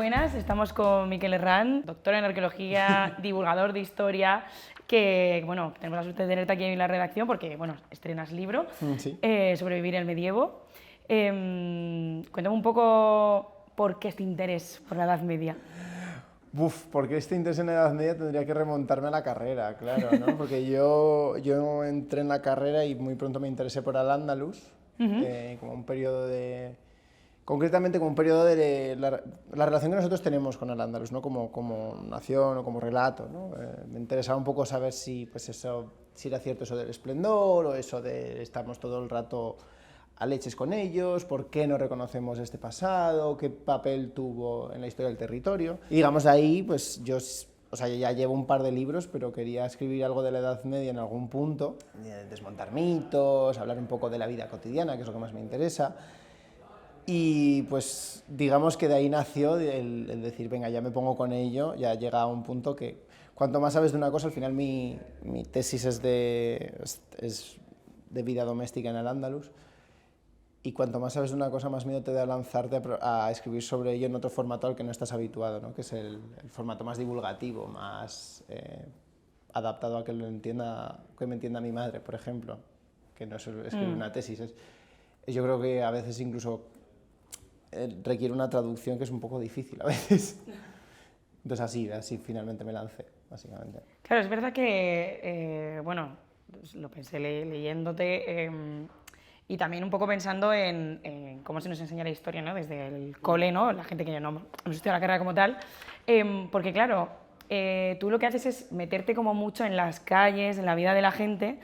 buenas, estamos con Mikel Herrán, doctor en arqueología, divulgador de historia, que bueno, tenemos la suerte de tenerte aquí en la redacción porque bueno, estrenas libro Sí. Sobrevivir el medievo. Cuéntame un poco por qué este interés por la Edad Media. Porque este interés en la Edad Media tendría que remontarme a la carrera, claro, ¿no? Porque yo entré en la carrera y muy pronto me interesé por Al-Ándalus, como un periodo de... Concretamente como un periodo de la relación que nosotros tenemos con Al-Ándalus, ¿no? Como nación o como relato, ¿no? Me interesaba un poco saber si era cierto eso del esplendor o eso de estamos todo el rato a leches con ellos, por qué no reconocemos este pasado, qué papel tuvo en la historia del territorio. Y digamos ahí, pues yo, o sea, ya llevo un par de libros, pero quería escribir algo de la Edad Media en algún punto, desmontar mitos, hablar un poco de la vida cotidiana, que es lo que más me interesa. Y pues digamos que de ahí nació el decir, venga, ya me pongo con ello, ya llega a un punto que cuanto más sabes de una cosa, al final mi tesis es de vida doméstica en Al-Ándalus, y cuanto más sabes de una cosa, más miedo te da lanzarte a escribir sobre ello en otro formato al que no estás habituado, ¿no? Que es el formato más divulgativo, más adaptado a que me entienda mi madre, por ejemplo, que no es escribir una tesis. Yo creo que a veces incluso requiere una traducción que es un poco difícil a veces. Entonces así finalmente me lancé, básicamente. Claro, es verdad que, bueno, lo pensé leyéndote y también un poco pensando en cómo se nos enseña la historia, ¿no? Desde el cole, ¿no? La gente que no estudia la carrera como tal, porque claro, tú lo que haces es meterte como mucho en las calles, en la vida de la gente,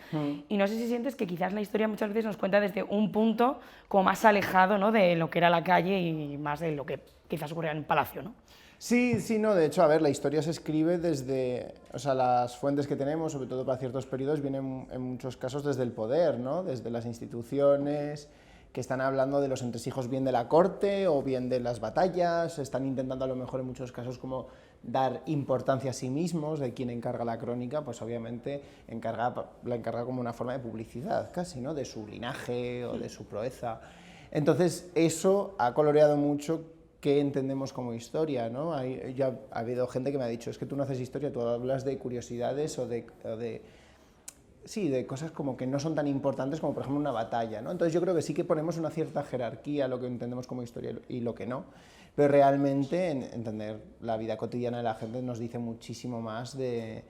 y no sé si sientes que quizás la historia muchas veces nos cuenta desde un punto como más alejado, ¿no? De lo que era la calle y más de lo que quizás ocurría en un palacio, ¿no? Sí, no, de hecho, a ver, la historia se escribe desde, o sea, las fuentes que tenemos, sobre todo para ciertos periodos, vienen en muchos casos desde el poder, ¿no? Desde las instituciones que están hablando de los entresijos bien de la corte o bien de las batallas, están intentando a lo mejor en muchos casos como dar importancia a sí mismos, de quien encarga la crónica, pues obviamente la encarga como una forma de publicidad casi, ¿no? De su linaje o de su proeza. Entonces eso ha coloreado mucho qué entendemos como historia, ¿no? Ya ha habido gente que me ha dicho, es que tú no haces historia, tú hablas de curiosidades o de cosas como que no son tan importantes como por ejemplo una batalla, ¿no? Entonces yo creo que sí que ponemos una cierta jerarquía a lo que entendemos como historia y lo que no, pero realmente entender la vida cotidiana de la gente nos dice muchísimo más de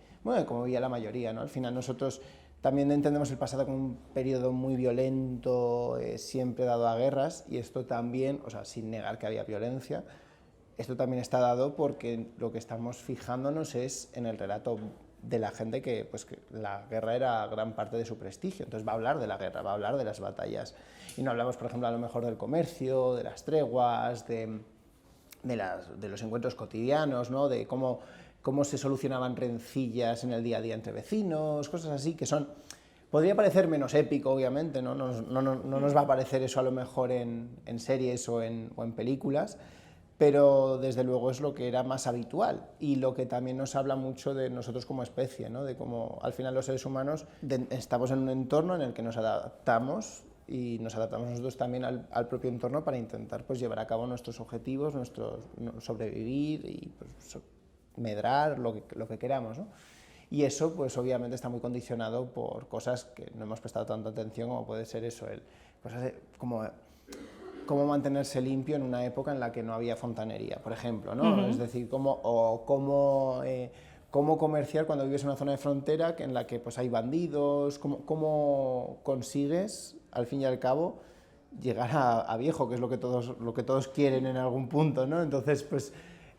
cómo vivía la mayoría, ¿no? Al final nosotros también entendemos el pasado como un periodo muy violento, siempre dado a guerras, y esto también, o sea, sin negar que había violencia, esto también está dado porque lo que estamos fijándonos es en el relato de la gente que la guerra era gran parte de su prestigio, entonces va a hablar de la guerra, va a hablar de las batallas, y no hablamos, por ejemplo, a lo mejor del comercio, de las treguas, de los encuentros cotidianos, ¿no? De cómo se solucionaban rencillas en el día a día entre vecinos, cosas así que son... Podría parecer menos épico, obviamente, no nos va a parecer eso a lo mejor en series o en películas, pero desde luego es lo que era más habitual y lo que también nos habla mucho de nosotros como especie, ¿no? De cómo al final los seres humanos estamos en un entorno en el que nos adaptamos y nos adaptamos nosotros también al propio entorno para intentar pues, llevar a cabo nuestros objetivos, sobrevivir y pues, medrar lo que queramos, ¿no? Y eso pues obviamente está muy condicionado por cosas que no hemos prestado tanta atención como puede ser eso, cosas como cómo mantenerse limpio en una época en la que no había fontanería, por ejemplo, ¿no? Es decir, cómo comerciar cuando vives en una zona de frontera en la que pues, hay bandidos, cómo consigues, al fin y al cabo, llegar a viejo, que es lo que todos quieren en algún punto, ¿no? Entonces, pues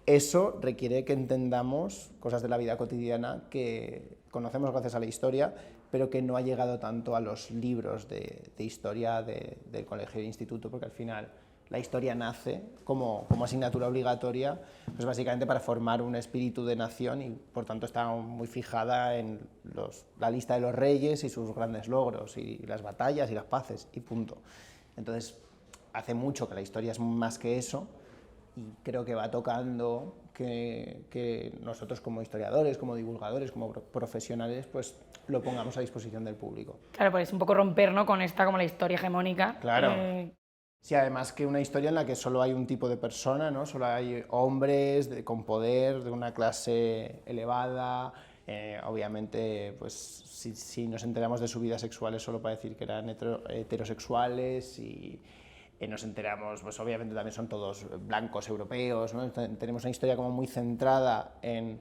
eso requiere que entendamos cosas de la vida cotidiana que conocemos gracias a la historia, pero que no ha llegado tanto a los libros de historia del colegio e instituto, porque al final la historia nace como asignatura obligatoria, pues básicamente para formar un espíritu de nación y por tanto está muy fijada en la lista de los reyes y sus grandes logros y las batallas y las paces y punto. Entonces hace mucho que la historia es más que eso y creo que va tocando que nosotros como historiadores, como divulgadores, como profesionales, pues lo pongamos a disposición del público. Claro, pues un poco romper, ¿no? Con esta como la historia hegemónica. Claro. Sí, además que una historia en la que solo hay un tipo de persona, ¿no? Solo hay hombres con poder, de una clase elevada. Obviamente, pues si nos enteramos de su vida sexual es solo para decir que eran heterosexuales y nos enteramos, pues obviamente también son todos blancos europeos, ¿no? Tenemos una historia como muy centrada en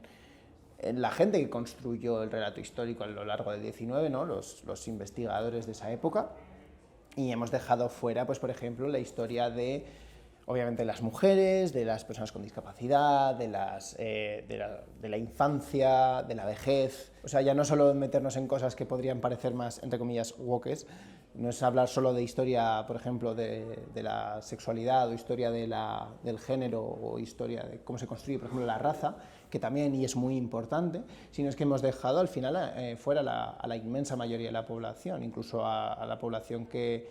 la gente que construyó el relato histórico a lo largo del XIX, ¿no? Los investigadores de esa época. Y hemos dejado fuera, pues, por ejemplo, la historia de, obviamente, las mujeres, de las personas con discapacidad, de la infancia, de la vejez. O sea, ya no solo meternos en cosas que podrían parecer más, entre comillas, woke, no es hablar solo de historia, por ejemplo, de la sexualidad o historia del género o historia de cómo se construye, por ejemplo, la raza, que también y es muy importante, sino es que hemos dejado al final fuera a la inmensa mayoría de la población, incluso a la población que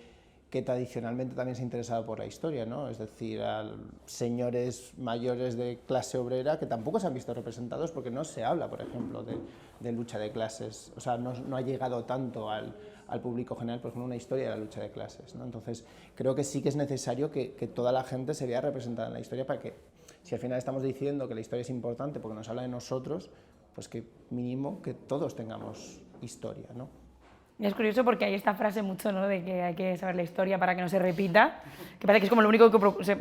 tradicionalmente también se ha interesado por la historia, ¿no? Es decir, a señores mayores de clase obrera que tampoco se han visto representados porque no se habla, por ejemplo, de lucha de clases, o sea, no ha llegado tanto al público general, por ejemplo, una historia de la lucha de clases, ¿no? Entonces, creo que sí que es necesario que toda la gente se vea representada en la historia para que, si al final estamos diciendo que la historia es importante porque nos habla de nosotros, pues que mínimo que todos tengamos historia, ¿no? Es curioso porque hay esta frase mucho, ¿no?, de que hay que saber la historia para que no se repita, que parece que es como lo único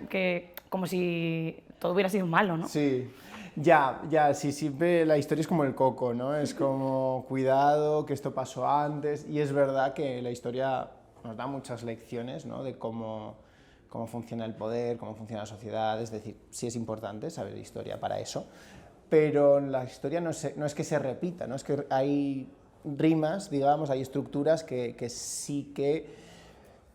que como si todo hubiera sido malo, ¿no? Sí, sí, siempre la historia es como el coco, ¿no? Es como, cuidado, que esto pasó antes, y es verdad que la historia nos da muchas lecciones, ¿no?, de cómo funciona el poder, cómo funciona la sociedad, es decir, sí es importante saber historia para eso, pero la historia no es que se repita, ¿no? Es que hay rimas, digamos, hay estructuras que sí que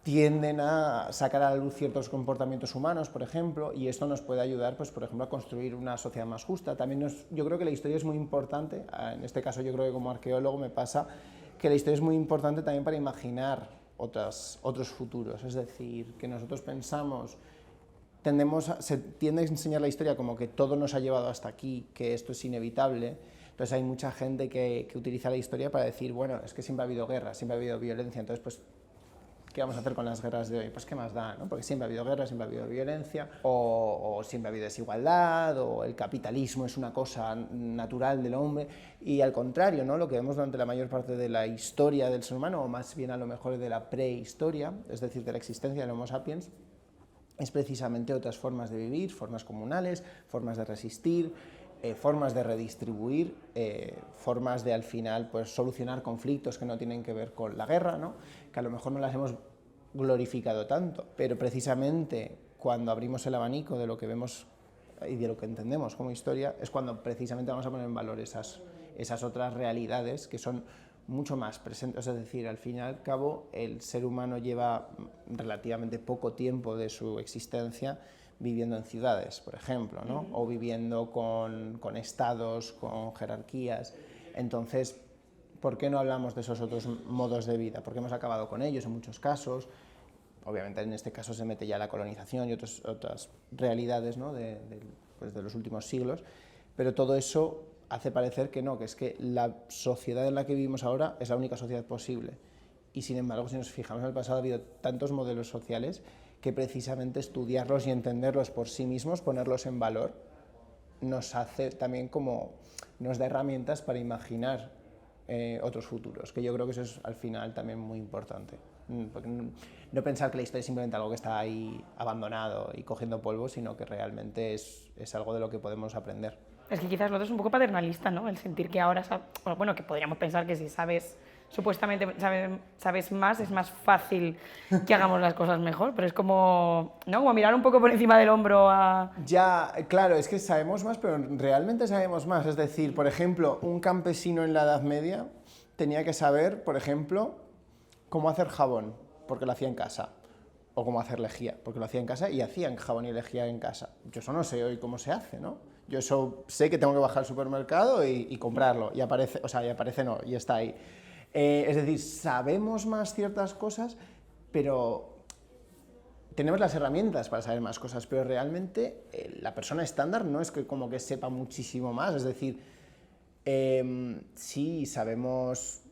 tienden a sacar a la luz ciertos comportamientos humanos, por ejemplo, y esto nos puede ayudar, pues, por ejemplo, a construir una sociedad más justa. También yo creo que la historia es muy importante, en este caso yo creo que como arqueólogo me pasa que la historia es muy importante también para imaginar otros futuros, es decir, que nosotros pensamos, se tiende a enseñar la historia como que todo nos ha llevado hasta aquí, que esto es inevitable. Entonces hay mucha gente que utiliza la historia para decir, bueno, es que siempre ha habido guerra, siempre ha habido violencia, entonces pues ¿qué vamos a hacer con las guerras de hoy? Pues qué más da, ¿no? Porque siempre ha habido guerra, siempre ha habido violencia, o siempre ha habido desigualdad, o el capitalismo es una cosa natural del hombre, y al contrario, ¿no? Lo que vemos durante la mayor parte de la historia del ser humano, o más bien a lo mejor de la prehistoria, es decir, de la existencia del Homo sapiens, es precisamente otras formas de vivir, formas comunales, formas de resistir, formas de redistribuir, formas de al final pues, solucionar conflictos que no tienen que ver con la guerra, ¿no? Que a lo mejor no las hemos glorificado tanto, pero precisamente cuando abrimos el abanico de lo que vemos y de lo que entendemos como historia, es cuando precisamente vamos a poner en valor esas otras realidades que son mucho más presentes, es decir, al fin y al cabo el ser humano lleva relativamente poco tiempo de su existencia viviendo en ciudades, por ejemplo, ¿no? O viviendo con estados, con jerarquías. Entonces, ¿por qué no hablamos de esos otros modos de vida? Porque hemos acabado con ellos en muchos casos. Obviamente en este caso se mete ya la colonización y otras realidades, ¿no? de los últimos siglos, pero todo eso hace parecer que no, que es que la sociedad en la que vivimos ahora es la única sociedad posible. Y sin embargo, si nos fijamos en el pasado, ha habido tantos modelos sociales que precisamente estudiarlos y entenderlos por sí mismos, ponerlos en valor, nos hace también como, nos da herramientas para imaginar otros futuros, que yo creo que eso es al final también muy importante. Porque no pensar que la historia es simplemente algo que está ahí abandonado y cogiendo polvo, sino que realmente es algo de lo que podemos aprender. Es que quizás lo otro es un poco paternalista, ¿no? El sentir que ahora, bueno, que podríamos pensar que si sabes, supuestamente sabes más, es más fácil que hagamos las cosas mejor, pero es como, ¿no? Como mirar un poco por encima del hombro a... Ya, claro, es que sabemos más, pero realmente sabemos más. Es decir, por ejemplo, un campesino en la Edad Media tenía que saber, por ejemplo, cómo hacer jabón, porque lo hacía en casa, o cómo hacer lejía, porque lo hacía en casa y hacían jabón y lejía en casa. Yo eso no sé hoy cómo se hace, ¿no? Yo eso sé que tengo que bajar al supermercado y comprarlo, y aparece, o sea, y aparece no, y está ahí. Es decir, sabemos más ciertas cosas, pero tenemos las herramientas para saber más cosas, pero realmente la persona estándar no es que como que sepa muchísimo más, es decir, sí sabemos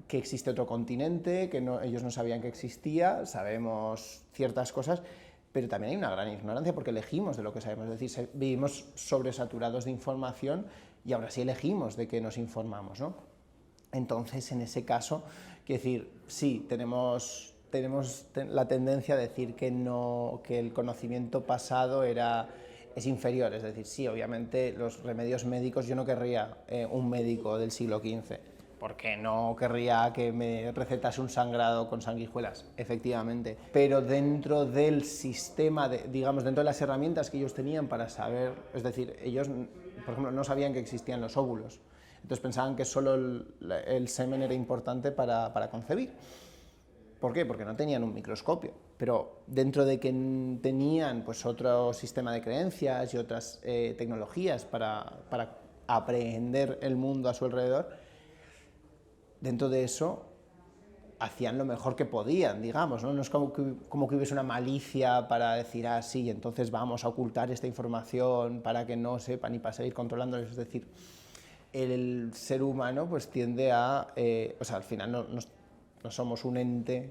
que existe otro continente, que ellos no sabían que existía, sabemos ciertas cosas, pero también hay una gran ignorancia porque elegimos de lo que sabemos, es decir, vivimos sobresaturados de información y ahora sí elegimos de qué nos informamos, ¿no? Entonces, en ese caso, quiero decir, sí, tenemos la tendencia a decir que el conocimiento pasado es inferior, es decir, sí, obviamente los remedios médicos, yo no querría un médico del siglo XV, porque no querría que me recetase un sangrado con sanguijuelas, efectivamente, pero dentro del sistema, digamos, dentro de las herramientas que ellos tenían para saber, es decir, ellos, por ejemplo, no sabían que existían los óvulos, entonces pensaban que solo el semen era importante para concebir. ¿Por qué? Porque no tenían un microscopio, pero dentro de que tenían pues, otro sistema de creencias y otras tecnologías para aprehender el mundo a su alrededor, dentro de eso hacían lo mejor que podían, digamos, ¿no? No es como que hubiese una malicia para decir, ah, sí, entonces vamos a ocultar esta información para que no sepan y para seguir controlándoles, es decir, el ser humano pues tiende a, o sea, al final no somos un ente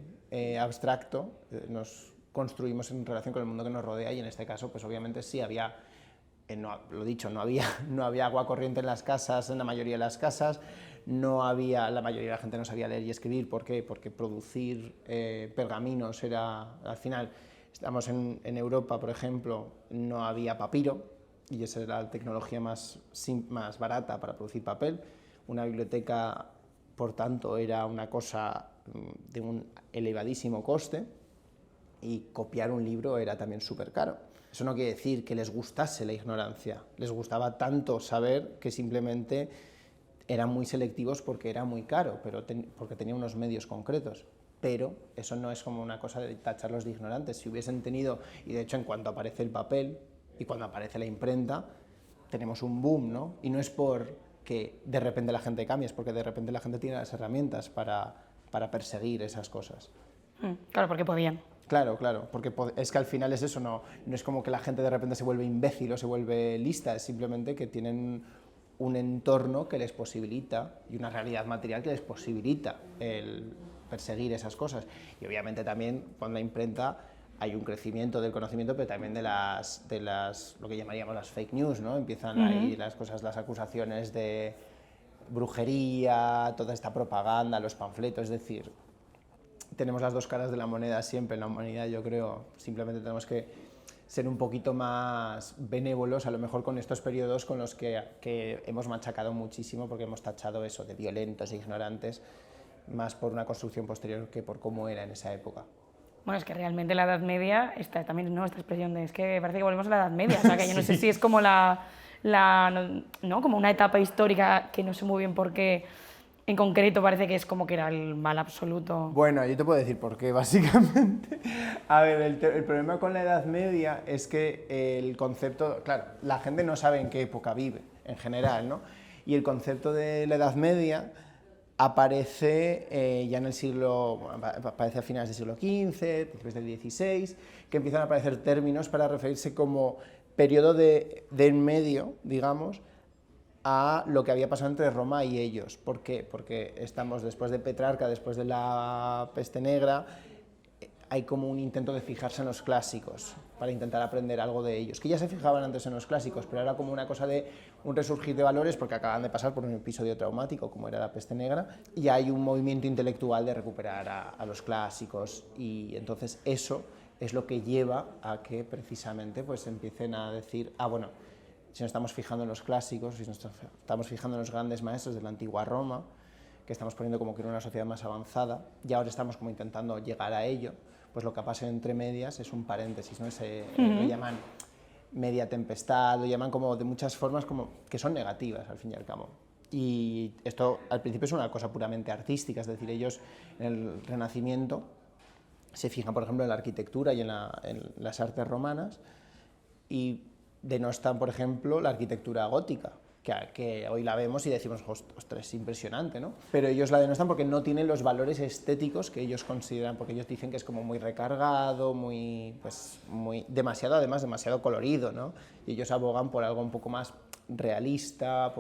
abstracto, nos construimos en relación con el mundo que nos rodea y en este caso pues obviamente sí había, lo dicho, no había agua corriente en las casas, en la mayoría de las casas, la mayoría de la gente no sabía leer y escribir, ¿por qué? Porque producir pergaminos era, al final, estamos en Europa, por ejemplo, no había papiro, y esa era la tecnología más barata para producir papel. Una biblioteca, por tanto, era una cosa de un elevadísimo coste y copiar un libro era también súper caro. Eso no quiere decir que les gustase la ignorancia, les gustaba tanto saber que simplemente eran muy selectivos porque era muy caro, pero porque tenía unos medios concretos. Pero eso no es como una cosa de tacharlos de ignorantes. Si hubiesen tenido, y de hecho en cuanto aparece el papel, y cuando aparece la imprenta, tenemos un boom, ¿no? Y no es porque de repente la gente cambie, es porque de repente la gente tiene las herramientas para perseguir esas cosas. Claro, porque podían. Claro, porque es que al final es eso, no es como que la gente de repente se vuelve imbécil o se vuelve lista, es simplemente que tienen un entorno que les posibilita y una realidad material que les posibilita el perseguir esas cosas. Y obviamente también con la imprenta hay un crecimiento del conocimiento, pero también de las lo que llamaríamos las fake news, ¿no? Empiezan ahí las acusaciones de brujería, toda esta propaganda, los panfletos, es decir, tenemos las dos caras de la moneda siempre en la humanidad, yo creo, simplemente tenemos que ser un poquito más benévolos, a lo mejor con estos periodos con los que hemos machacado muchísimo, porque hemos tachado eso de violentos e ignorantes, más por una construcción posterior que por cómo era en esa época. Bueno, es que realmente la Edad Media, también no, esta expresión de es que parece que volvemos a la Edad Media, o sea, que yo no sé si es como ¿no? Como una etapa histórica que no sé muy bien por qué en concreto parece que es como que era el mal absoluto. Bueno, yo te puedo decir por qué, básicamente. A ver, el problema con la Edad Media es que el concepto, claro, la gente no sabe en qué época vive, en general, ¿no? Y el concepto de la Edad Media aparece ya en el aparece a finales del siglo XV, principios del XVI, que empiezan a aparecer términos para referirse como periodo de en medio, digamos, a lo que había pasado entre Roma y ellos. ¿Por qué? Porque estamos después de Petrarca, después de la peste negra, hay como un intento de fijarse en los clásicos, para intentar aprender algo de ellos, que ya se fijaban antes en los clásicos, pero era como una cosa de un resurgir de valores, porque acaban de pasar por un episodio traumático, como era la peste negra, y hay un movimiento intelectual de recuperar a los clásicos, y entonces eso es lo que lleva a que precisamente pues empiecen a decir, bueno, si nos estamos fijando en los clásicos, si nos estamos fijando en los grandes maestros de la antigua Roma, que estamos poniendo como que era una sociedad más avanzada, y ahora estamos como intentando llegar a ello, pues lo que pasa entre medias es un paréntesis, ¿no? Lo llaman media tempestad, lo llaman como de muchas formas como que son negativas al fin y al cabo. Y esto al principio es una cosa puramente artística, es decir, ellos en el Renacimiento se fijan, por ejemplo, en la arquitectura y en las artes romanas, y denostan, por ejemplo, la arquitectura gótica, que hoy la vemos y decimos, ostras, es impresionante, ¿no? Pero ellos la denostan porque no tienen los valores estéticos que ellos consideran, porque ellos dicen que es como muy recargado, demasiado colorido, ¿no? Y ellos abogan por algo un poco más realista,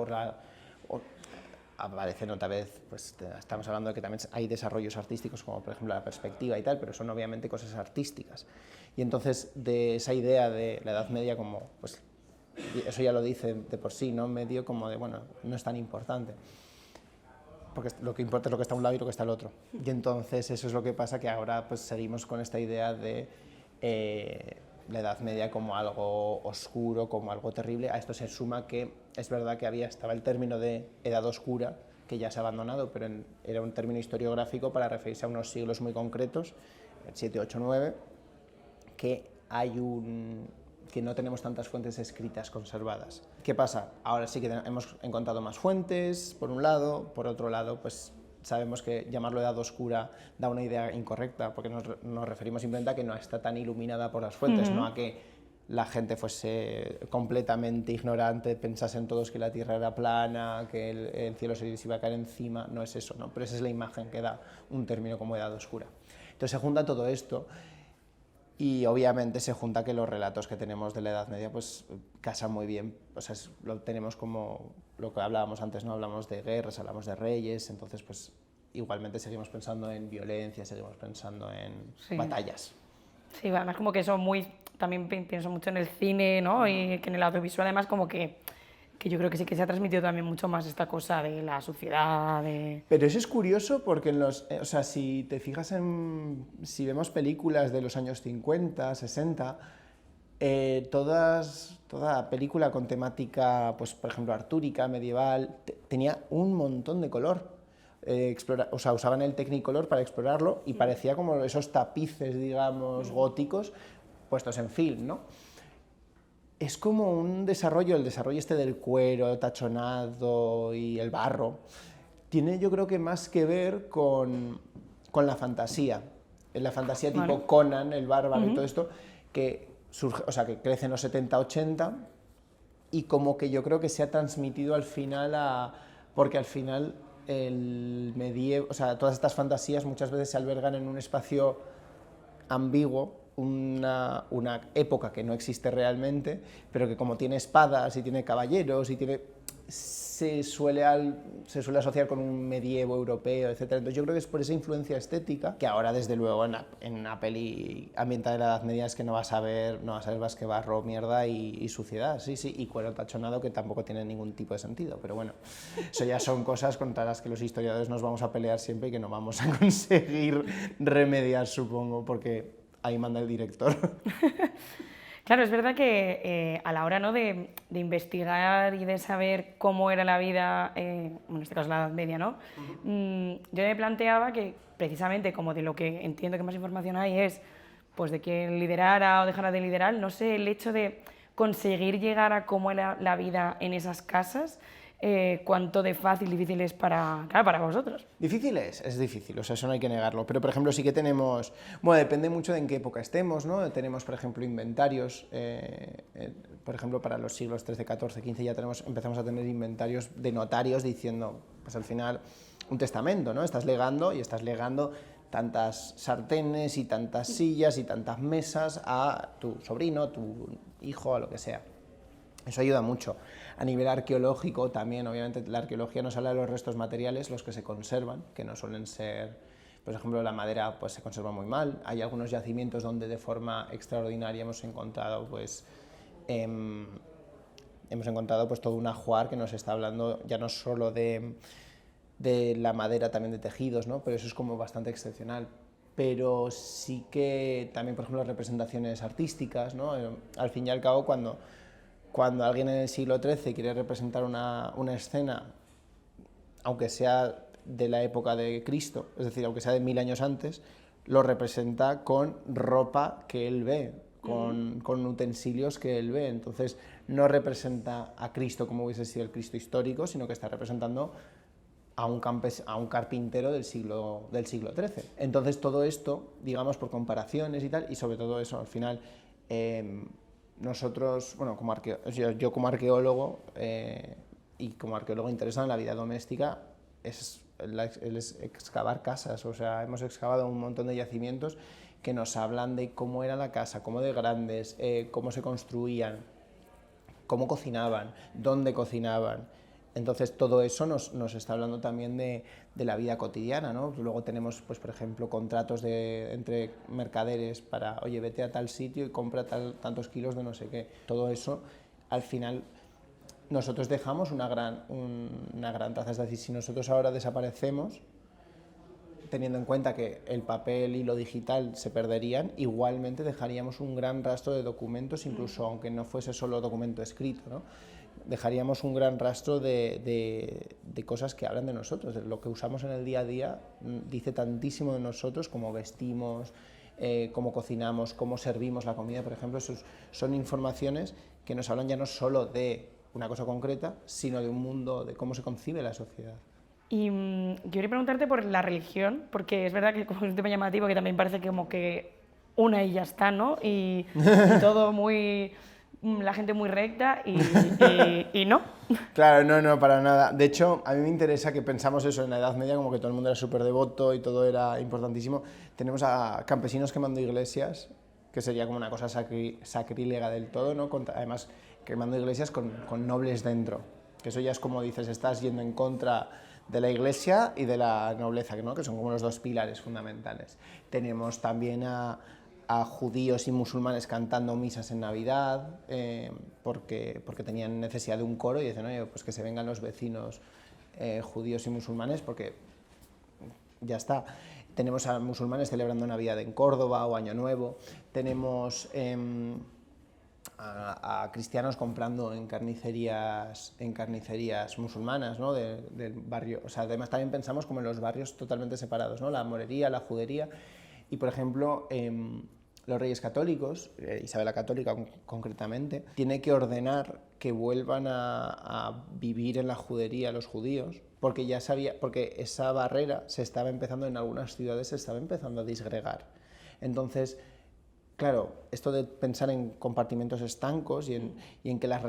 aparecen otra vez, pues estamos hablando de que también hay desarrollos artísticos, como por ejemplo la perspectiva y tal, pero son obviamente cosas artísticas. Y entonces de esa idea de la Edad Media como, pues eso ya lo dice de por sí, ¿no? Medio como de, bueno, no es tan importante, porque lo que importa es lo que está a un lado y lo que está al otro. Y entonces eso es lo que pasa, que ahora pues seguimos con esta idea de la Edad Media como algo oscuro, como algo terrible. A esto se suma que es verdad que estaba el término de Edad Oscura, que ya se ha abandonado, pero era un término historiográfico para referirse a unos siglos muy concretos, el 7, 8, 9, que no tenemos tantas fuentes escritas conservadas. ¿Qué pasa? Ahora sí que hemos encontrado más fuentes, por un lado, por otro lado, pues sabemos que llamarlo Edad Oscura da una idea incorrecta, porque nos referimos simplemente a que no está tan iluminada por las fuentes, no a que la gente fuese completamente ignorante, pensasen todos que la Tierra era plana, que el cielo se les iba a caer encima, no es eso, ¿no? Pero esa es la imagen que da un término como Edad Oscura. Entonces se junta todo esto, y obviamente se junta que los relatos que tenemos de la Edad Media pues casan muy bien, o sea, lo tenemos como lo que hablábamos antes, ¿no? Hablamos de guerras, hablamos de reyes, entonces pues igualmente seguimos pensando en violencia, seguimos pensando en batallas. Sí, además como que eso también pienso mucho en el cine, ¿no? Y que en el audiovisual además como que yo creo que sí que se ha transmitido también mucho más esta cosa de la suciedad, de... Pero eso es curioso porque o sea, si te fijas si vemos películas de los años 50, 60, toda película con temática, pues por ejemplo artúrica, medieval, tenía un montón de color. O sea, usaban el Technicolor para explorarlo y parecía como esos tapices, digamos, góticos puestos en film, ¿no? Es como un desarrollo, el desarrollo este del cuero tachonado y el barro, tiene yo creo que más que ver con la fantasía. En la fantasía tipo Conan, el bárbaro y todo esto, que surge, o sea, que crece en los 70, 80 y como que yo creo que se ha transmitido al final porque al final el medievo, o sea, todas estas fantasías muchas veces se albergan en un espacio ambiguo, una época que no existe realmente, pero que como tiene espadas y tiene caballeros y se suele asociar con un medievo europeo, etc. Entonces yo creo que es por esa influencia estética que ahora desde luego en una peli ambientada en la Edad Media es que no vas a ver más que barro, mierda y suciedad, sí, y cuero tachonado que tampoco tiene ningún tipo de sentido, pero bueno, eso ya son cosas contra las que los historiadores nos vamos a pelear siempre y que no vamos a conseguir remediar, supongo, porque ahí manda el director. Claro, es verdad que a la hora, ¿no? de investigar y de saber cómo era la vida, en este caso la Edad Media, ¿no? Yo me planteaba que precisamente como de lo que entiendo que más información hay es pues de quién liderara o dejara de liderar, no sé, el hecho de conseguir llegar a cómo era la vida en esas casas, cuánto de fácil, difícil es para vosotros. Difícil es difícil, o sea, eso no hay que negarlo, pero por ejemplo sí que tenemos, bueno, depende mucho de en qué época estemos, ¿no? Tenemos, por ejemplo, inventarios, por ejemplo, para los siglos XIII, XIV, XV ya empezamos a tener inventarios de notarios diciendo, pues al final, un testamento, ¿no? Estás legando tantas sartenes y tantas sillas y tantas mesas a tu sobrino, tu hijo, a lo que sea. Eso ayuda mucho. A nivel arqueológico también, obviamente, la arqueología nos habla de los restos materiales, los que se conservan, que no suelen ser, por ejemplo, la madera pues se conserva muy mal. Hay algunos yacimientos donde de forma extraordinaria hemos encontrado pues todo un ajuar que nos está hablando ya no solo de la madera, también de tejidos, ¿no? Pero eso es como bastante excepcional. Pero sí que también, por ejemplo, representaciones artísticas, ¿no? Al fin y al cabo, cuando alguien en el siglo XIII quiere representar una escena, aunque sea de la época de Cristo, es decir, aunque sea de 1000 años antes, lo representa con ropa que él ve, con utensilios que él ve. Entonces no representa a Cristo como hubiese sido el Cristo histórico, sino que está representando a un carpintero del siglo XIII. Entonces todo esto, digamos, por comparaciones y tal, y sobre todo eso, al final, nosotros, bueno, yo como arqueólogo y como arqueólogo interesado en la vida doméstica, es excavar casas, o sea, hemos excavado un montón de yacimientos que nos hablan de cómo era la casa, cómo de grandes, cómo se construían, cómo cocinaban, dónde cocinaban. Entonces todo eso nos está hablando también de la vida cotidiana, ¿no? Luego tenemos, pues, por ejemplo, contratos entre mercaderes para, oye, vete a tal sitio y compra tantos kilos de no sé qué. Todo eso, al final, nosotros dejamos una gran traza. Es decir, si nosotros ahora desaparecemos, teniendo en cuenta que el papel y lo digital se perderían, igualmente dejaríamos un gran rastro de documentos, incluso aunque no fuese solo documento escrito, ¿no? Dejaríamos un gran rastro de cosas que hablan de nosotros, de lo que usamos en el día a día, dice tantísimo de nosotros, cómo vestimos, cómo cocinamos, cómo servimos la comida, por ejemplo. Son informaciones que nos hablan ya no solo de una cosa concreta, sino de un mundo, de cómo se concibe la sociedad. Y yo quería preguntarte por la religión, porque es verdad que como es un tema llamativo que también parece como que una y ya está, ¿no? Y todo muy... la gente muy recta y no. Claro, no, para nada. De hecho, a mí me interesa que pensamos eso en la Edad Media, como que todo el mundo era súper devoto y todo era importantísimo. Tenemos a campesinos quemando iglesias, que sería como una cosa sacrílega del todo, ¿no? Además, quemando iglesias con nobles dentro, que eso ya es como dices, estás yendo en contra de la iglesia y de la nobleza, ¿no? Que son como los dos pilares fundamentales. Tenemos también a judíos y musulmanes cantando misas en Navidad, porque tenían necesidad de un coro y dicen, oye, pues que se vengan los vecinos judíos y musulmanes porque ya está. Tenemos a musulmanes celebrando Navidad en Córdoba o Año Nuevo, tenemos a cristianos comprando en carnicerías musulmanas, ¿no? del barrio. O sea, además también pensamos como en los barrios totalmente separados, ¿no? La morería, la judería. Y, por ejemplo, los Reyes Católicos, Isabel la Católica concretamente, tiene que ordenar que vuelvan a vivir en la judería los judíos, porque porque esa barrera se estaba empezando en algunas ciudades, se estaba empezando a disgregar. Entonces, claro, esto de pensar en compartimentos estancos y en que las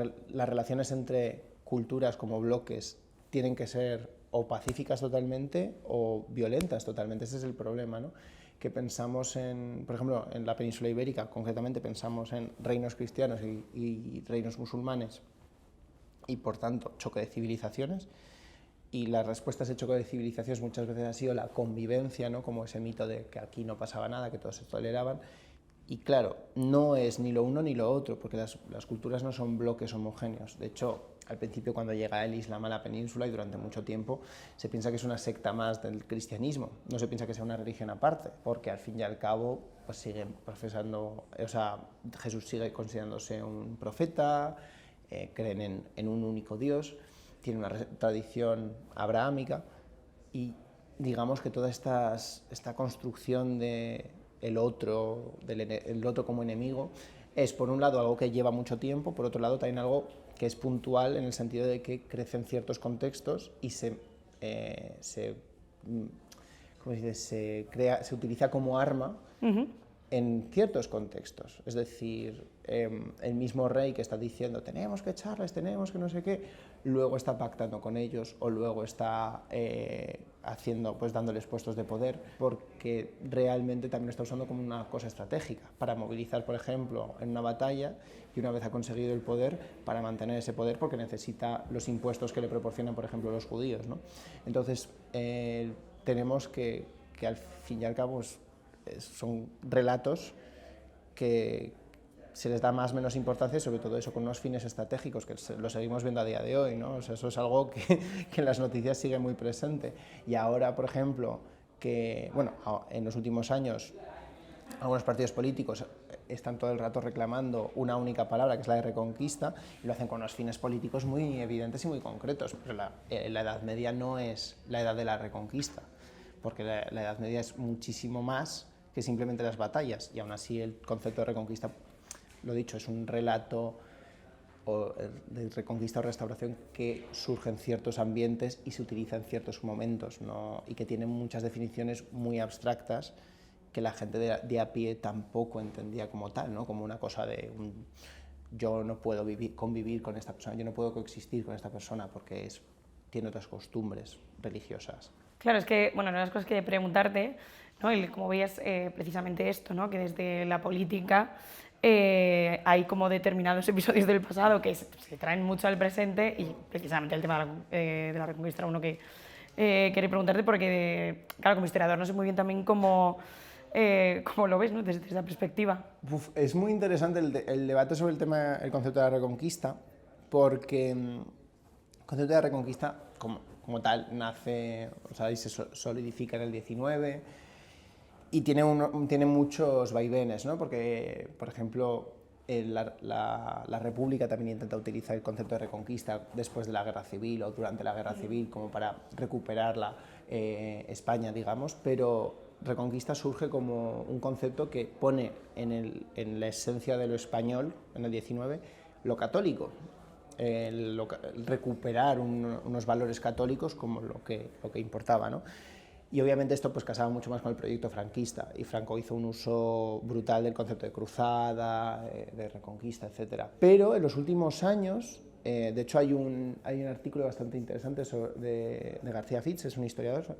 relaciones entre culturas como bloques tienen que ser o pacíficas totalmente o violentas totalmente, ese es el problema, ¿no? Que pensamos por ejemplo, en la península ibérica, concretamente pensamos en reinos cristianos y reinos musulmanes y, por tanto, choque de civilizaciones, y la respuesta a ese choque de civilizaciones muchas veces ha sido la convivencia, ¿no? Como ese mito de que aquí no pasaba nada, que todos se toleraban. Y claro, no es ni lo uno ni lo otro, porque las culturas no son bloques homogéneos. De hecho, al principio, cuando llega el Islam a la península, y durante mucho tiempo, se piensa que es una secta más del cristianismo, no se piensa que sea una religión aparte, porque al fin y al cabo pues siguen profesando, o sea, Jesús sigue considerándose un profeta, creen en un único Dios, tiene una tradición abrahámica, y digamos que toda esta construcción el otro como enemigo es, por un lado, algo que lleva mucho tiempo, por otro lado también algo que es puntual en el sentido de que crece en ciertos contextos y se utiliza como arma en ciertos contextos. Es decir, el mismo rey que está diciendo tenemos que echarles, tenemos que no sé qué, luego está pactando con ellos o luego está dándoles puestos de poder, porque realmente también lo está usando como una cosa estratégica para movilizar, por ejemplo, en una batalla, y una vez ha conseguido el poder, para mantener ese poder, porque necesita los impuestos que le proporcionan, por ejemplo, los judíos, ¿no? Entonces, tenemos que al fin y al cabo son relatos que se les da más o menos importancia, y sobre todo eso con unos fines estratégicos que lo seguimos viendo a día de hoy, ¿no? O sea, eso es algo que en las noticias sigue muy presente. Y ahora, por ejemplo, en los últimos años algunos partidos políticos están todo el rato reclamando una única palabra, que es la de reconquista, y lo hacen con unos fines políticos muy evidentes y muy concretos. Pero la Edad Media no es la edad de la reconquista, porque la Edad Media es muchísimo más que simplemente las batallas, y aún así el concepto de reconquista, lo dicho, es un relato de reconquista o restauración que surge en ciertos ambientes y se utiliza en ciertos momentos, ¿no? Y que tiene muchas definiciones muy abstractas que la gente de a pie tampoco entendía como tal, ¿no? Como una cosa de yo no puedo convivir con esta persona, yo no puedo coexistir con esta persona porque tiene otras costumbres religiosas. Claro, es que, bueno, una de las cosas que preguntarte, ¿no? Como veías precisamente esto, ¿no? Que desde la política hay como determinados episodios del pasado que se traen mucho al presente y precisamente el tema de la Reconquista era uno que quería preguntarte porque, claro, como historiador no sé muy bien también cómo lo ves, ¿no? Desde esa perspectiva. Es muy interesante el debate sobre el concepto de la Reconquista, porque el concepto de la Reconquista, como tal, nace, o sea, y se solidifica en el 19 y tiene muchos vaivenes, ¿no? Porque, por ejemplo, la República también intenta utilizar el concepto de Reconquista después de la Guerra Civil o durante la Guerra Civil como para recuperar España, digamos, pero Reconquista surge como un concepto que pone en la esencia de lo español, en el 19, lo católico, recuperar unos valores católicos como lo que importaba, ¿no? Y obviamente esto pues casaba mucho más con el proyecto franquista, y Franco hizo un uso brutal del concepto de cruzada, de reconquista, etc. Pero en los últimos años, de hecho hay un artículo bastante interesante de García Fitz, es un historiador,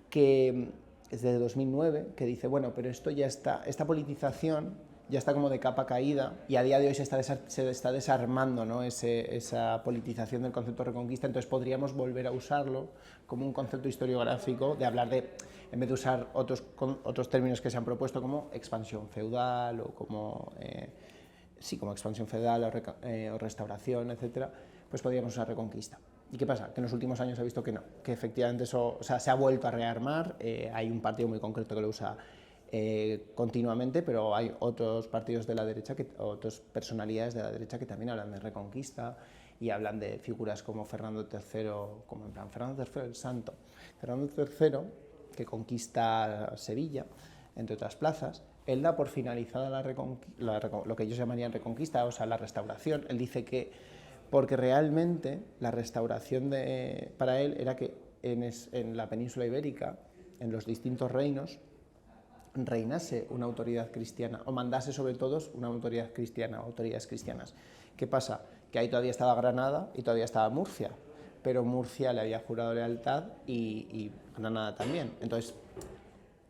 que es de 2009, que dice, bueno, pero esto ya está, esta politización ya está como de capa caída y a día de hoy se está desarmando, ¿no? esa politización del concepto de reconquista, entonces podríamos volver a usarlo como un concepto historiográfico de hablar de, en vez de usar otros términos que se han propuesto como expansión feudal o como, como expansión feudal o restauración, etcétera, pues podríamos usar reconquista. ¿Y qué pasa? Que en los últimos años se ha visto que no, que efectivamente eso, o sea, se ha vuelto a rearmar, hay un partido muy concreto que lo usa continuamente, pero hay otros partidos de la derecha, otras personalidades de la derecha que también hablan de reconquista y hablan de figuras como Fernando III, como en plan Fernando III el Santo. Fernando III, que conquista Sevilla, entre otras plazas, él da por finalizada lo que ellos llamarían reconquista, o sea, la restauración. Él dice que, porque realmente la restauración para él era que en la península ibérica, en los distintos reinos, reinase una autoridad cristiana, o mandase sobre todos una autoridad cristiana, autoridades cristianas. ¿Qué pasa? Que ahí todavía estaba Granada y todavía estaba Murcia, pero Murcia le había jurado lealtad y Granada también. Entonces,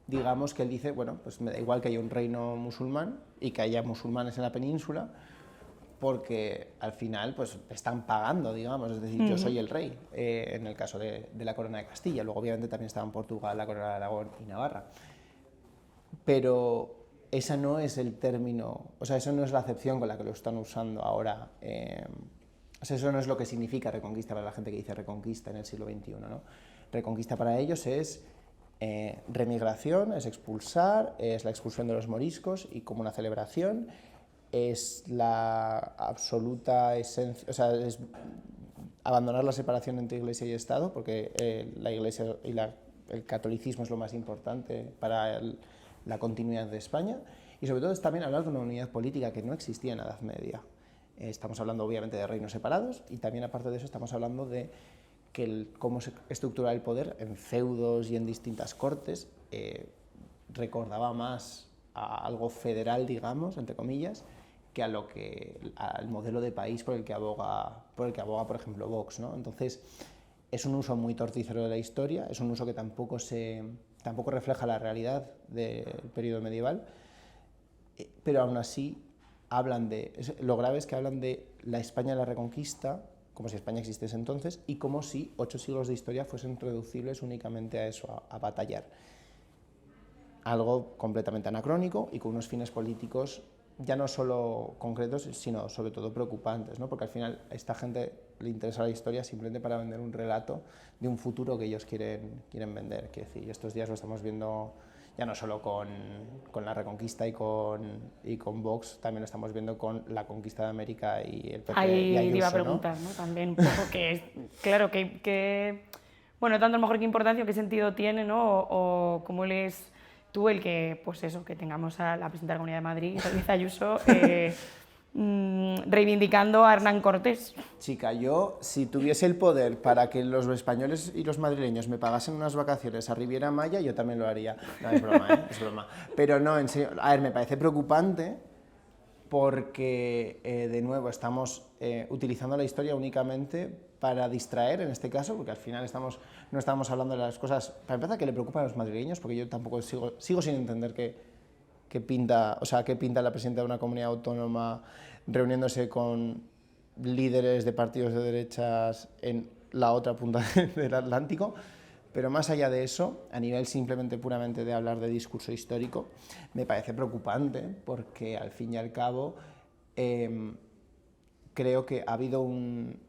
digamos que él dice, bueno, pues me da igual que haya un reino musulmán y que haya musulmanes en la península, porque al final pues están pagando, digamos, es decir, yo soy el rey, en el caso de la corona de Castilla, luego obviamente también estaba en Portugal la corona de Aragón y Navarra. Pero esa no es el término, o sea, eso no es la acepción con la que lo están usando ahora. O sea, eso no es lo que significa reconquista para la gente que dice reconquista en el siglo XXI, ¿no? Reconquista para ellos es remigración, es expulsar, es la expulsión de los moriscos y como una celebración, es la absoluta esencia, o sea, es abandonar la separación entre Iglesia y Estado, porque la Iglesia y el catolicismo es lo más importante para la continuidad de España, y sobre todo es también hablar de una unidad política que no existía en la Edad Media. Estamos hablando obviamente de reinos separados y también aparte de eso estamos hablando de que cómo se estructura el poder en feudos y en distintas cortes recordaba más a algo federal, digamos, entre comillas, que al modelo de país por el que aboga, por ejemplo, Vox, ¿no? Entonces, es un uso muy torticero de la historia, es un uso que tampoco refleja la realidad del periodo medieval, pero aún así lo grave es que hablan de la España de la Reconquista, como si España existiese entonces, y como si 8 siglos de historia fuesen reducibles únicamente a eso, a batallar. Algo completamente anacrónico y con unos fines políticos ya no solo concretos, sino sobre todo preocupantes, ¿no? Porque al final a esta gente le interesa la historia simplemente para vender un relato de un futuro que ellos quieren vender. Quiero decir, estos días lo estamos viendo ya no solo con la Reconquista y con Vox, también lo estamos viendo con la conquista de América y el PP y Ayuso, te iba a preguntar, ¿no? También un poco claro, bueno, tanto a lo mejor qué importancia o qué sentido tiene, ¿no? O cómo lees tú el que, pues eso, que tengamos a la presidenta de la Comunidad de Madrid, Isabel Ayuso, reivindicando a Hernán Cortés. Chica, yo, si tuviese el poder para que los españoles y los madrileños me pagasen unas vacaciones a Riviera Maya, yo también lo haría. No, es broma, ¿eh? Es broma. Pero no, en serio, a ver, me parece preocupante porque, de nuevo, estamos utilizando la historia únicamente para distraer en este caso, porque al final no estamos hablando de las cosas, para empezar, que le preocupan a los madrileños, porque yo tampoco sigo sin entender qué pinta la presidenta de una comunidad autónoma reuniéndose con líderes de partidos de derechas en la otra punta del Atlántico. Pero más allá de eso, a nivel simplemente puramente de hablar de discurso histórico, me parece preocupante, porque al fin y al cabo creo que ha habido un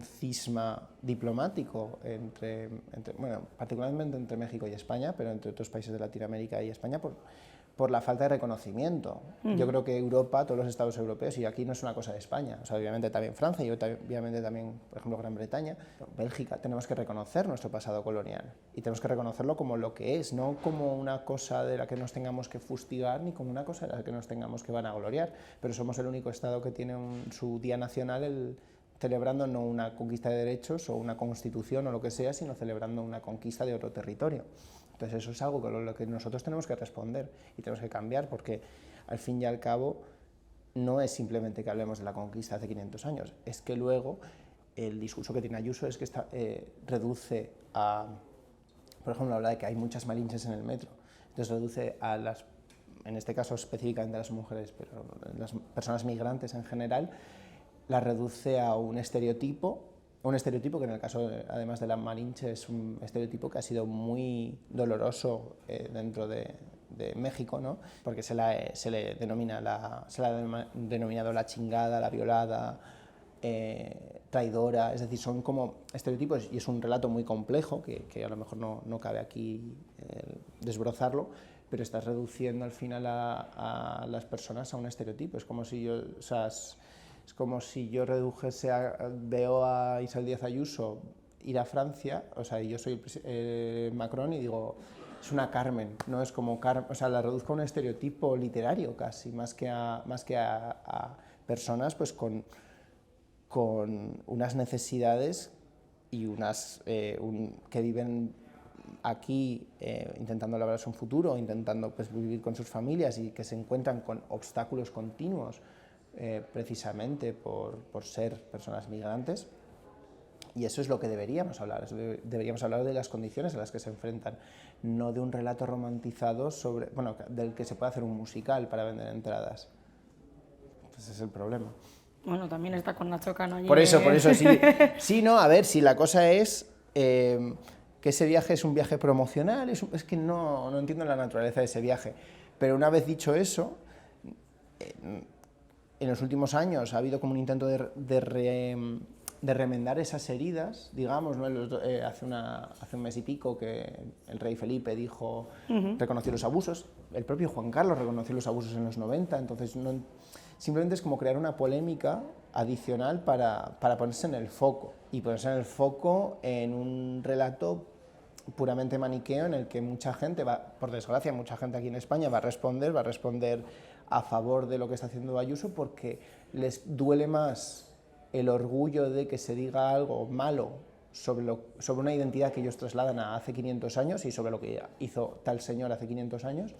cisma diplomático bueno, particularmente entre México y España, pero entre otros países de Latinoamérica y España, por la falta de reconocimiento. Yo creo que Europa, todos los estados europeos, y aquí no es una cosa de España, o sea, obviamente también Francia y obviamente también, por ejemplo, Gran Bretaña, Bélgica, tenemos que reconocer nuestro pasado colonial y tenemos que reconocerlo como lo que es, no como una cosa de la que nos tengamos que fustigar ni como una cosa de la que nos tengamos que vanagloriar, pero somos el único estado que tiene su día nacional celebrando no una conquista de derechos o una constitución o lo que sea, sino celebrando una conquista de otro territorio. Entonces eso es algo con lo que nosotros tenemos que responder y tenemos que cambiar, porque al fin y al cabo no es simplemente que hablemos de la conquista hace 500 años, es que luego el discurso que tiene Ayuso es que reduce a, por ejemplo, habla de que hay muchas malinches en el metro, entonces reduce a en este caso específicamente a las mujeres, pero las personas migrantes en general, las reduce a un estereotipo que en el caso, además de la Malinche, es un estereotipo que ha sido muy doloroso dentro de México, ¿no? Porque se le ha denominado la chingada, la violada, traidora, es decir, son como estereotipos, y es un relato muy complejo, que a lo mejor no cabe aquí desbrozarlo, pero estás reduciendo al final a las personas a un estereotipo. Es como si yo redujese veo a Isabel Díaz Ayuso ir a Francia, o sea, yo soy Macron y digo, es una Carmen, no es como Carmen, o sea, la reduzco a un estereotipo literario casi, más que a personas pues con unas necesidades y que viven aquí intentando labrarse un futuro, intentando pues, vivir con sus familias y que se encuentran con obstáculos continuos precisamente por ser personas migrantes, y eso es lo que deberíamos hablar. Deberíamos hablar de las condiciones a las que se enfrentan, no de un relato romantizado del que se puede hacer un musical para vender entradas. Ese es el problema. Bueno, también está con Nacho Cano allí. Por eso, sí. Sí, no, a ver, si la cosa es que ese viaje es un viaje promocional, es que no entiendo la naturaleza de ese viaje. Pero una vez dicho eso, en los últimos años ha habido como un intento de remendar esas heridas, digamos, ¿no? Hace un mes y pico que el rey Felipe reconoció los abusos, el propio Juan Carlos reconoció los abusos en los 90, entonces simplemente es como crear una polémica adicional para ponerse en el foco, y ponerse en el foco en un relato puramente maniqueo en el que mucha gente, por desgracia, mucha gente aquí en España va a responder a favor de lo que está haciendo Ayuso porque les duele más el orgullo de que se diga algo malo sobre una identidad que ellos trasladan a hace 500 años y sobre lo que hizo tal señor hace 500 años,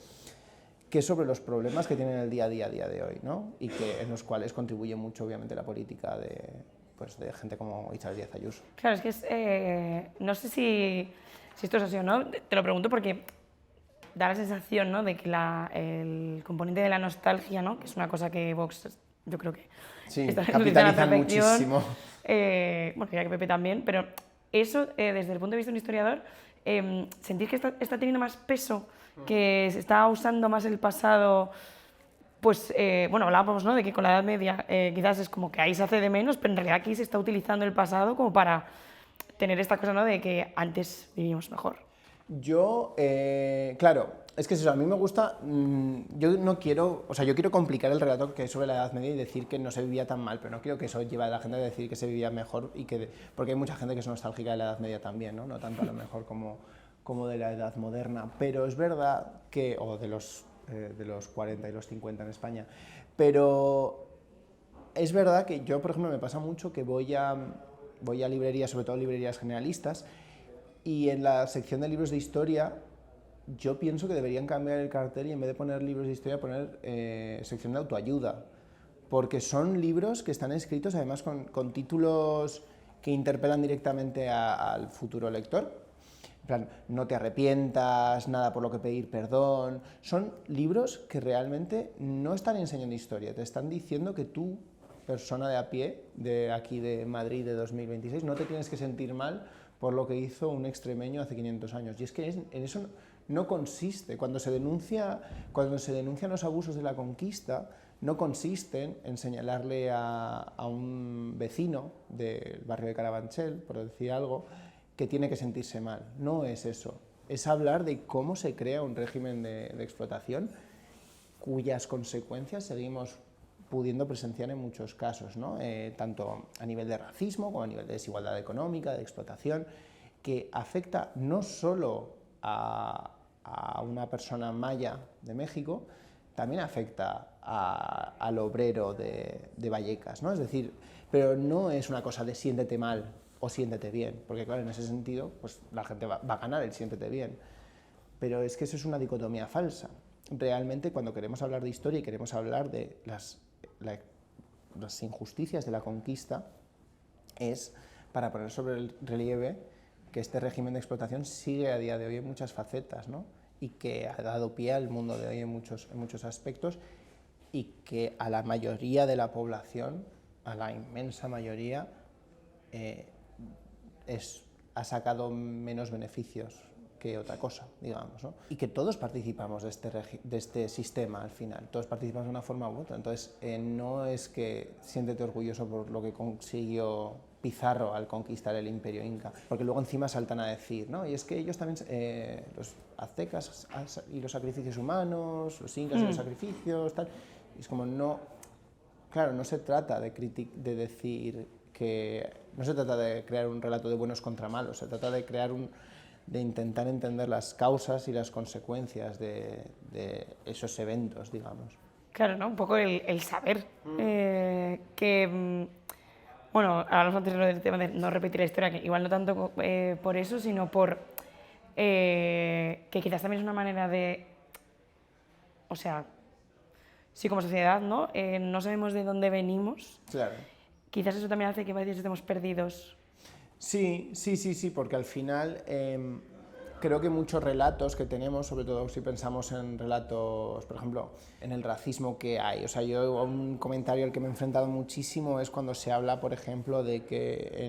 que sobre los problemas que tienen el día a día de hoy, ¿no? Y en los cuales contribuye mucho, obviamente, la política de gente como Isabel Díaz Ayuso. Claro, es que no sé si esto es así o no, te lo pregunto porque da la sensación, ¿no?, de que el componente de la nostalgia, ¿no?, que es una cosa que Vox, yo creo que está capitalizan muchísimo. Bueno, ya que Pepe también, pero eso, desde el punto de vista de un historiador, sentir que está teniendo más peso, que se está usando más el pasado, pues, bueno, hablábamos, ¿no?, de que con la Edad Media quizás es como que ahí se hace de menos, pero en realidad aquí se está utilizando el pasado como para tener esta cosa, ¿no?, de que antes vivíamos mejor. Claro, es que es eso, a mí me gusta, yo quiero complicar el relato que es sobre la Edad Media y decir que no se vivía tan mal, pero no quiero que eso lleve a la gente a decir que se vivía mejor, porque hay mucha gente que es nostálgica de la Edad Media también, ¿no? No tanto a lo mejor como de la Edad Moderna, pero es verdad que, o de los 40 y los 50 en España, pero es verdad que yo, por ejemplo, me pasa mucho que voy a librerías, sobre todo librerías generalistas, y en la sección de libros de historia yo pienso que deberían cambiar el cartel y en vez de poner libros de historia poner sección de autoayuda, porque son libros que están escritos además con títulos que interpelan directamente al futuro lector. En plan, no te arrepientas, nada por lo que pedir perdón. Son libros que realmente no están enseñando historia, te están diciendo que tú, persona de a pie, de aquí de Madrid de 2026, no te tienes que sentir mal por lo que hizo un extremeño hace 500 años. Y es que en eso no consiste. Cuando se denuncian los abusos de la conquista, no consisten en señalarle a un vecino del barrio de Carabanchel, por decir algo, que tiene que sentirse mal. No es eso. Es hablar de cómo se crea un régimen de explotación cuyas consecuencias seguimos pudiendo presenciar en muchos casos, ¿no? Tanto a nivel de racismo como a nivel de desigualdad económica, de explotación, que afecta no solo a una persona maya de México, también afecta al obrero de Vallecas, ¿no? Es decir, pero no es una cosa de siéntete mal o siéntete bien, porque claro, en ese sentido, pues la gente va a ganar el siéntete bien, pero es que eso es una dicotomía falsa. Realmente, cuando queremos hablar de historia y queremos hablar de las injusticias de la conquista, es para poner sobre el relieve que este régimen de explotación sigue a día de hoy en muchas facetas, ¿no? Y que ha dado pie al mundo de hoy en muchos aspectos, y que a la mayoría de la población, a la inmensa mayoría, ha sacado menos beneficios que otra cosa, digamos, ¿no? Y que todos participamos de este sistema al final, todos participamos de una forma u otra. Entonces, no es que siéntete orgulloso por lo que consiguió Pizarro al conquistar el Imperio Inca, porque luego encima saltan a decir, ¿no? Y es que ellos también, los aztecas y los sacrificios humanos, los incas y los sacrificios, tal. Y es como, no, claro, no se trata de decir que, no se trata de crear un relato de buenos contra malos, se trata de intentar entender las causas y las consecuencias de esos eventos, digamos. Claro, ¿no? Un poco el saber que... Bueno, hablamos antes del tema de no repetir la historia, que igual no tanto por eso, sino por que quizás también es una manera de... O sea, sí, como sociedad, ¿no? No sabemos de dónde venimos. Claro. Quizás eso también hace que a veces estemos perdidos. Sí, porque al final creo que muchos relatos que tenemos, sobre todo si pensamos en relatos, por ejemplo, en el racismo que hay. O sea, yo un comentario al que me he enfrentado muchísimo es cuando se habla, por ejemplo, de que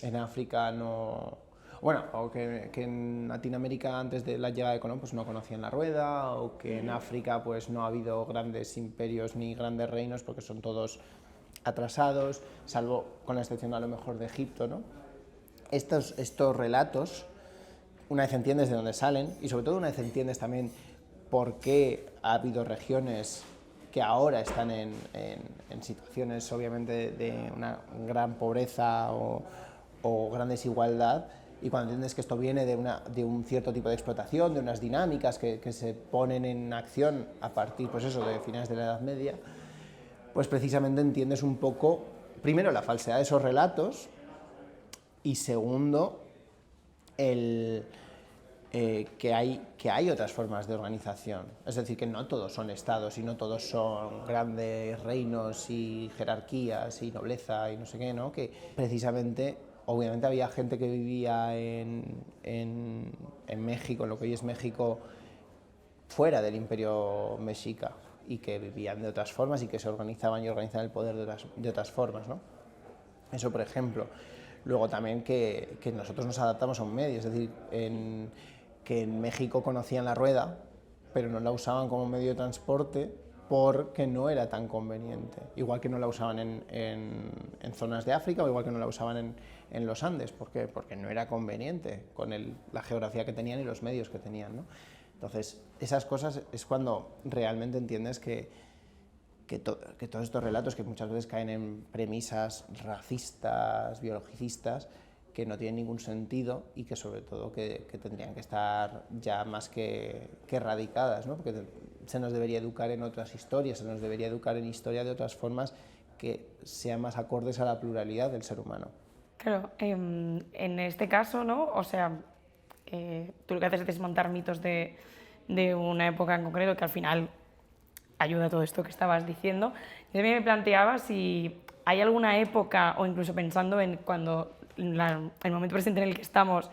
en África no... Bueno, o que en Latinoamérica antes de la llegada de Colón pues no conocían la rueda, o que en África pues no ha habido grandes imperios ni grandes reinos porque son todos atrasados, salvo con la excepción a lo mejor de Egipto, ¿no? Estos relatos, una vez entiendes de dónde salen, y sobre todo una vez entiendes también por qué ha habido regiones que ahora están en situaciones obviamente de una gran pobreza o gran desigualdad, y cuando entiendes que esto viene de un cierto tipo de explotación, de unas dinámicas que se ponen en acción a partir, pues eso, de finales de la Edad Media, pues precisamente entiendes un poco, primero, la falsedad de esos relatos, y segundo, que hay otras formas de organización. Es decir, que no todos son estados y no todos son grandes reinos y jerarquías y nobleza y no sé qué, ¿no? Que precisamente, obviamente había gente que vivía en México, en lo que hoy es México, fuera del imperio mexica, y que vivían de otras formas y que se organizaban el poder de otras formas, ¿no? Eso, por ejemplo. Luego también que nosotros nos adaptamos a un medio, es decir, que en México conocían la rueda, pero no la usaban como medio de transporte porque no era tan conveniente. Igual que no la usaban en zonas de África, o igual que no la usaban en los Andes. ¿Por qué? Porque no era conveniente con la geografía que tenían y los medios que tenían, ¿no? Entonces, esas cosas es cuando realmente entiendes que todos estos relatos, que muchas veces caen en premisas racistas, biologicistas, que no tienen ningún sentido, y que sobre todo que tendrían que estar ya más que erradicadas, ¿no? Porque se nos debería educar en otras historias, se nos debería educar en historia de otras formas que sean más acordes a la pluralidad del ser humano. Claro, en este caso, ¿no? O sea, tú lo que haces es desmontar mitos de una época en concreto que al final ayuda a todo esto que estabas diciendo. Yo también me planteaba si hay alguna época, o incluso pensando en cuando el momento presente en el que estamos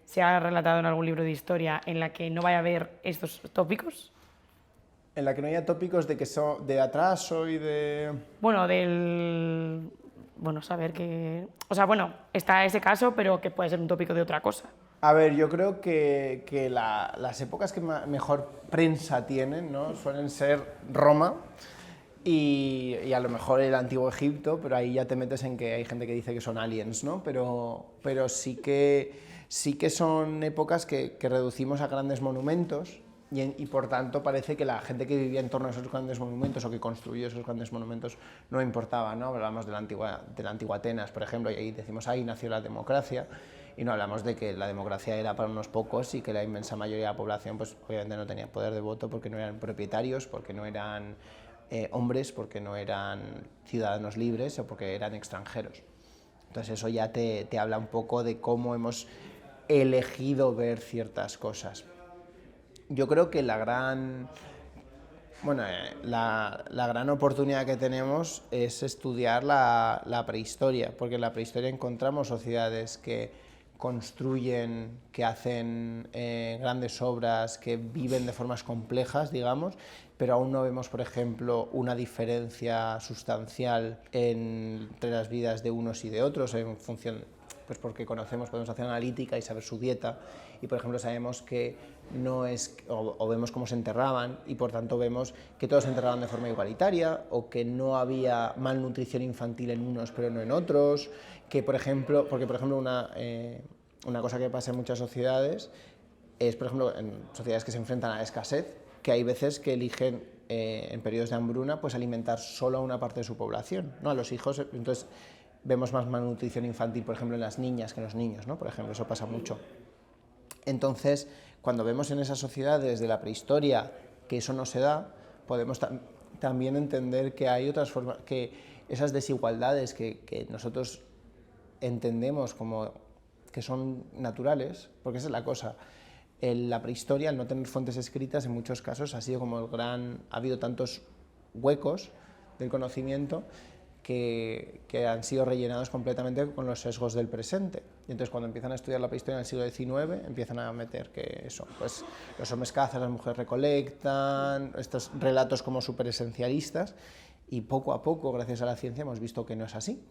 se ha relatado en algún libro de historia, en la que no vaya a haber estos tópicos. En la que no haya tópicos de que son de atraso y de... Bueno, saber que... O sea, bueno, está ese caso, pero que puede ser un tópico de otra cosa. A ver, yo creo que las épocas que mejor prensa tienen, ¿no? Suelen ser Roma y a lo mejor el Antiguo Egipto, pero ahí ya te metes en que hay gente que dice que son aliens, ¿no? Pero sí que son épocas que reducimos a grandes monumentos y por tanto parece que la gente que vivía en torno a esos grandes monumentos o que construyó esos grandes monumentos no importaba, ¿no? Hablamos de la antigua Atenas, por ejemplo, y ahí decimos, ahí nació la democracia, y no hablamos de que la democracia era para unos pocos y que la inmensa mayoría de la población pues obviamente no tenía poder de voto porque no eran propietarios, porque no eran hombres, porque no eran ciudadanos libres o porque eran extranjeros. Entonces eso ya te habla un poco de cómo hemos elegido ver ciertas cosas. Yo creo que la gran oportunidad que tenemos es estudiar la prehistoria, porque en la prehistoria encontramos sociedades que construyen, que hacen grandes obras, que viven de formas complejas, digamos, pero aún no vemos, por ejemplo, una diferencia sustancial entre las vidas de unos y de otros en función, pues porque podemos hacer analítica y saber su dieta, y por ejemplo sabemos que no es, o vemos cómo se enterraban, y por tanto vemos que todos se enterraban de forma igualitaria, o que no había malnutrición infantil en unos pero no en otros, que por ejemplo, una cosa que pasa en muchas sociedades es, por ejemplo, en sociedades que se enfrentan a la escasez, que hay veces que eligen en periodos de hambruna pues alimentar solo a una parte de su población, ¿no? A los hijos, entonces vemos más malnutrición infantil, por ejemplo, en las niñas que en los niños, ¿no? Por ejemplo, eso pasa mucho. Entonces, cuando vemos en esas sociedades de la prehistoria que eso no se da, podemos también entender que hay otras formas, que esas desigualdades que nosotros entendemos como que son naturales, porque esa es la cosa. La prehistoria, al no tener fuentes escritas, en muchos casos ha sido como ha habido tantos huecos del conocimiento que han sido rellenados completamente con los sesgos del presente. Y entonces cuando empiezan a estudiar la prehistoria en el siglo XIX, empiezan a meter que eso, pues los hombres cazan, las mujeres recolectan, estos relatos como súper esencialistas, y poco a poco, gracias a la ciencia, hemos visto que no es así.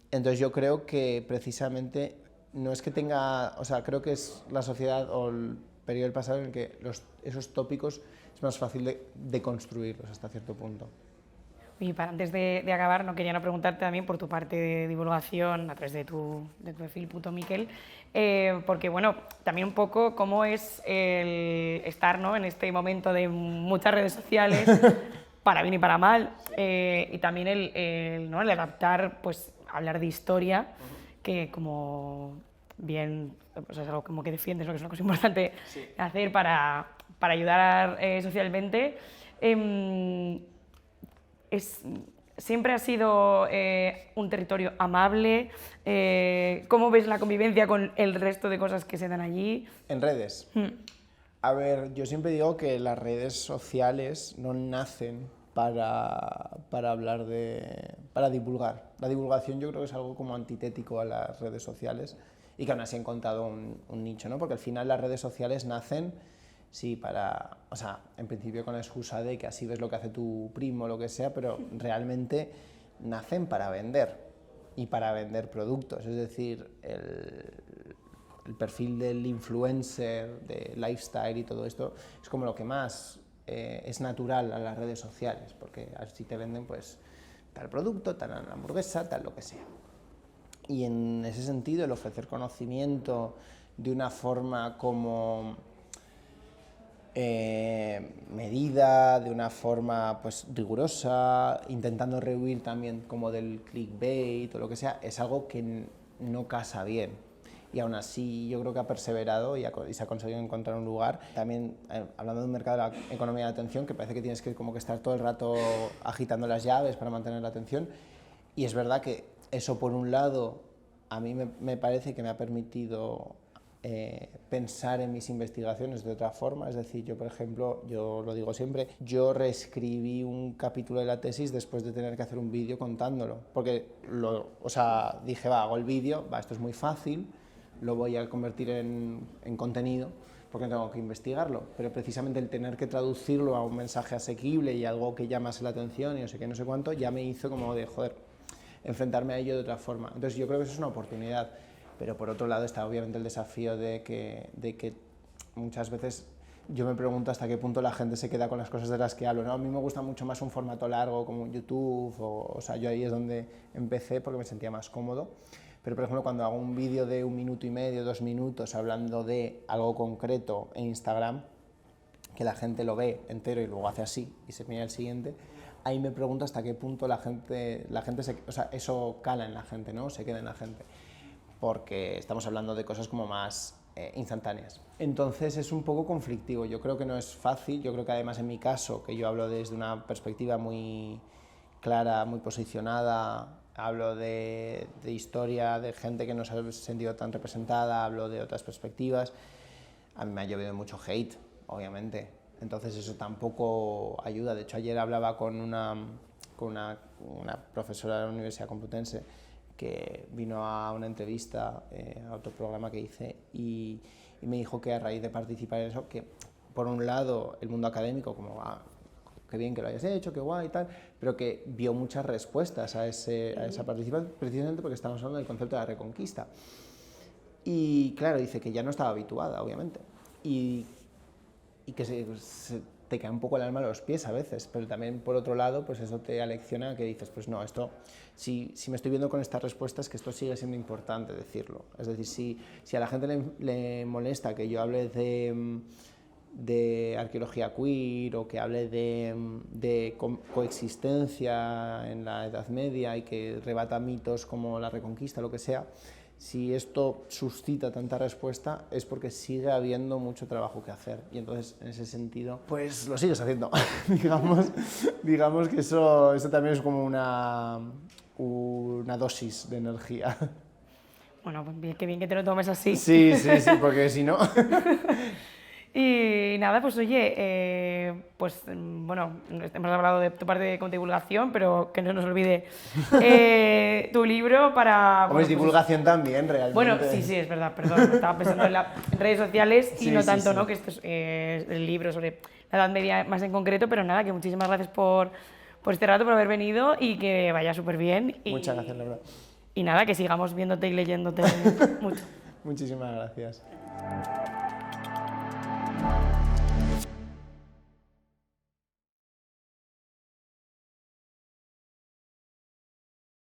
Entonces yo creo que precisamente no es que creo que es la sociedad o el periodo del pasado en el que esos tópicos es más fácil de construirlos hasta cierto punto. Y antes de acabar, no quería no preguntarte también por tu parte de divulgación a través de tu perfil @miquel, porque bueno, también un poco cómo es el estar, ¿no?, en este momento de muchas redes sociales, para bien y para mal, y también el adaptar, pues, hablar de historia, que como bien, pues es algo como que defiendes, ¿no?, que es una cosa importante hacer para ayudar socialmente. Siempre ha sido un territorio amable. ¿Cómo ves la convivencia con el resto de cosas que se dan allí? En redes. A ver, yo siempre digo que las redes sociales no nacen para para divulgar. La divulgación yo creo que es algo como antitético a las redes sociales y que aún así han encontrado un nicho, ¿no? Porque al final las redes sociales nacen, sí, en principio con la excusa de que así ves lo que hace tu primo o lo que sea, pero realmente nacen para vender y para vender productos. Es decir, el perfil del influencer, de lifestyle y todo esto es como lo que más es natural a las redes sociales, porque así te venden pues tal producto, tal hamburguesa, tal lo que sea. Y en ese sentido el ofrecer conocimiento de una forma como medida, de una forma pues rigurosa, intentando rehuir también como del clickbait o lo que sea, es algo que no casa bien. Y aún así yo creo que ha perseverado y se ha conseguido encontrar un lugar. También hablando de un mercado de la economía de la atención, que parece que tienes que como que estar todo el rato agitando las llaves para mantener la atención, y es verdad que eso por un lado a mí me parece que me ha permitido pensar en mis investigaciones de otra forma. Es decir, yo, por ejemplo, yo lo digo siempre, yo reescribí un capítulo de la tesis después de tener que hacer un vídeo contándolo, porque dije, hago el vídeo, esto es muy fácil, lo voy a convertir en contenido, porque no tengo que investigarlo, pero precisamente el tener que traducirlo a un mensaje asequible y algo que llamase la atención y no sé qué, no sé cuánto, ya me hizo como de, joder, enfrentarme a ello de otra forma. Entonces yo creo que eso es una oportunidad, pero por otro lado está obviamente el desafío de que muchas veces yo me pregunto hasta qué punto la gente se queda con las cosas de las que hablo, ¿no? A mí me gusta mucho más un formato largo como YouTube, o sea, yo ahí es donde empecé porque me sentía más cómodo. Pero, por ejemplo, cuando hago un vídeo de 1 minuto y medio, 2 minutos, hablando de algo concreto en Instagram, que la gente lo ve entero y luego hace así y se mira el siguiente, ahí me pregunto hasta qué punto la gente eso cala en la gente, ¿no? Se queda en la gente, porque estamos hablando de cosas como más instantáneas. Entonces es un poco conflictivo, yo creo que no es fácil, yo creo que además en mi caso, que yo hablo desde una perspectiva muy clara, muy posicionada, hablo de historia, de gente que no se ha sentido tan representada, hablo de otras perspectivas. A mí me ha llovido mucho hate, obviamente, entonces eso tampoco ayuda. De hecho, ayer hablaba con una profesora de la Universidad Complutense que vino a una entrevista a otro programa que hice y me dijo que a raíz de participar en eso, que por un lado el mundo académico, como qué bien que lo hayas hecho, qué guay y tal, pero que vio muchas respuestas a esa participación, precisamente porque estamos hablando del concepto de la reconquista. Y claro, dice que ya no estaba habituada, obviamente, y que te cae un poco el alma a los pies a veces, pero también por otro lado, pues eso te alecciona que dices, pues no, esto, si me estoy viendo con estas respuestas, que esto sigue siendo importante decirlo. Es decir, si a la gente le molesta que yo hable de arqueología queer o que hable de coexistencia en la Edad Media y que rebata mitos como la Reconquista, lo que sea, si esto suscita tanta respuesta es porque sigue habiendo mucho trabajo que hacer y entonces en ese sentido pues lo sigues haciendo. digamos que eso también es como una dosis de energía. Bueno, pues qué bien que te lo tomes así. Sí, porque si no... Y nada, pues oye, bueno, hemos hablado de tu parte con divulgación, pero que no nos olvide tu libro para... Pues divulgación también, realmente. Bueno, sí, es verdad, perdón, estaba pensando en redes sociales y no tanto, sí. ¿no? Que esto es el libro sobre la Edad Media más en concreto, pero nada, que muchísimas gracias por este rato, por haber venido y que vaya súper bien. Muchas gracias, Laura. Y nada, que sigamos viéndote y leyéndote mucho. Muchísimas gracias.